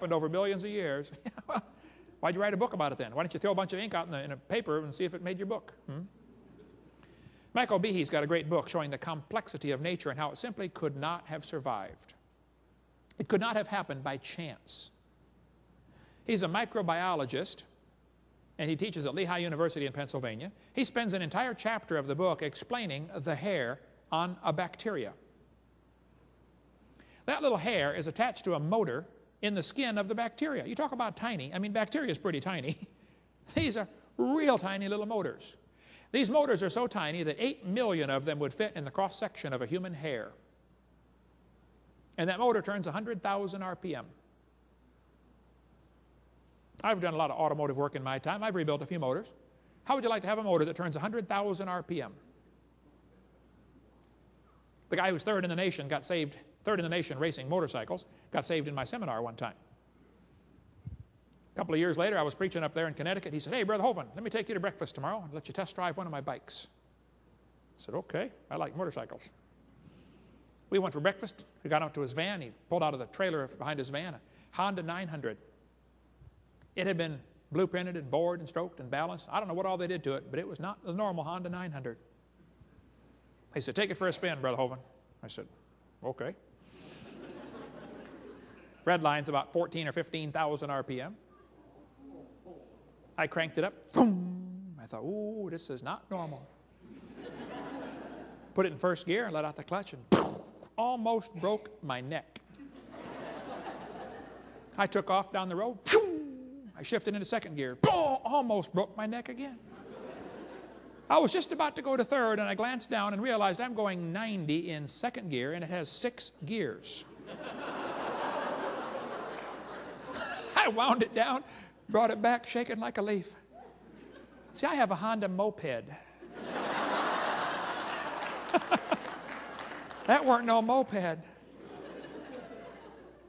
happened over millions of years. Well, why'd you write a book about it then? Why don't you throw a bunch of ink out in a paper and see if it made your book? Michael Behe's got a great book showing the complexity of nature and how it simply could not have survived. It could not have happened by chance. He's a microbiologist, and he teaches at Lehigh University in Pennsylvania. He spends an entire chapter of the book explaining the hair on a bacteria. That little hair is attached to a motor in the skin of the bacteria. You talk about tiny. I mean, bacteria is pretty tiny. These are real tiny little motors. These motors are so tiny that 8 million of them would fit in the cross-section of a human hair. And that motor turns 100,000 RPM. I've done a lot of automotive work in my time. I've rebuilt a few motors. How would you like to have a motor that turns 100,000 RPM? The guy who's third in the nation got saved, third in the nation racing motorcycles, got saved in my seminar one time. A couple of years later, I was preaching up there in Connecticut. He said, "Hey, Brother Hovind, let me take you to breakfast tomorrow and let you test drive one of my bikes." I said, "Okay, I like motorcycles." We went for breakfast. We got out to his van. He pulled out of the trailer behind his van a Honda 900. It had been blueprinted and bored and stroked and balanced. I don't know what all they did to it, but it was not the normal Honda 900. He said, "Take it for a spin, Brother Hovind." I said, "Okay." Red line's about 14 or 15,000 RPM. I cranked it up. Boom. I thought, "Ooh, this is not normal." Put it in first gear and let out the clutch and almost broke my neck. I took off down the road. I shifted into second gear. Almost broke my neck again. I was just about to go to third, and I glanced down and realized I'm going 90 in second gear, and it has 6 gears. I wound it down, brought it back, shaking like a leaf. See, I have a Honda moped. That weren't no moped.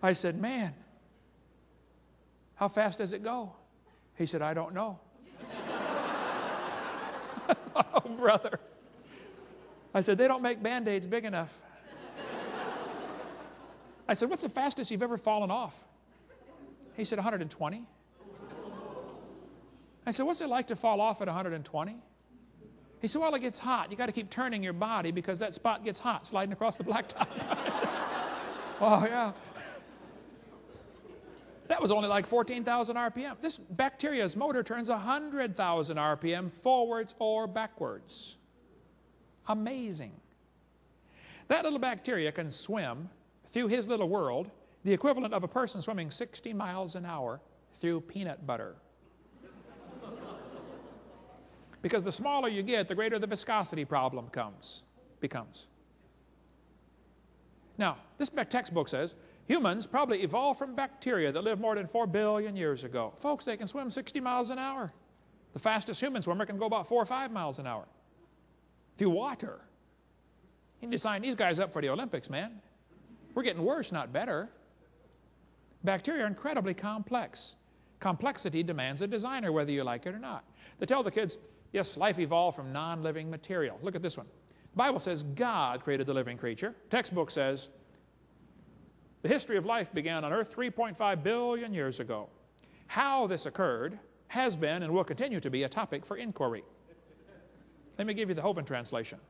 I said, "Man, how fast does it go?" He said, "I don't know." Oh, brother. I said, "They don't make Band-Aids big enough." I said, "What's the fastest you've ever fallen off?" He said, 120. I said, "What's it like to fall off at 120? He said, "Well, it gets hot. You got to keep turning your body because that spot gets hot sliding across the blacktop." Oh, yeah. That was only like 14,000 RPM. This bacteria's motor turns 100,000 RPM forwards or backwards. Amazing. That little bacteria can swim through his little world the equivalent of a person swimming 60 miles an hour through peanut butter. Because the smaller you get, the greater the viscosity problem becomes. Now, this textbook says humans probably evolved from bacteria that lived more than 4 billion years ago. Folks, they can swim 60 miles an hour. The fastest human swimmer can go about 4 or 5 miles an hour through water. You need to sign these guys up for the Olympics, man. We're getting worse, not better. Bacteria are incredibly complex. Complexity demands a designer, whether you like it or not. They tell the kids, yes, life evolved from non-living material. Look at this one. The Bible says God created the living creature. Textbook says the history of life began on Earth 3.5 billion years ago. How this occurred has been and will continue to be a topic for inquiry. Let me give you the Hovind translation.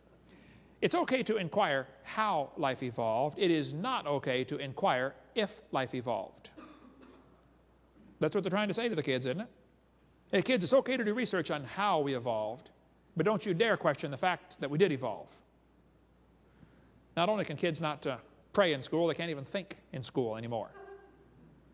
It's okay to inquire how life evolved. It is not okay to inquire if life evolved. That's what they're trying to say to the kids, isn't it? Hey, kids, it's okay to do research on how we evolved, but don't you dare question the fact that we did evolve. Not only can kids not pray in school, they can't even think in school anymore.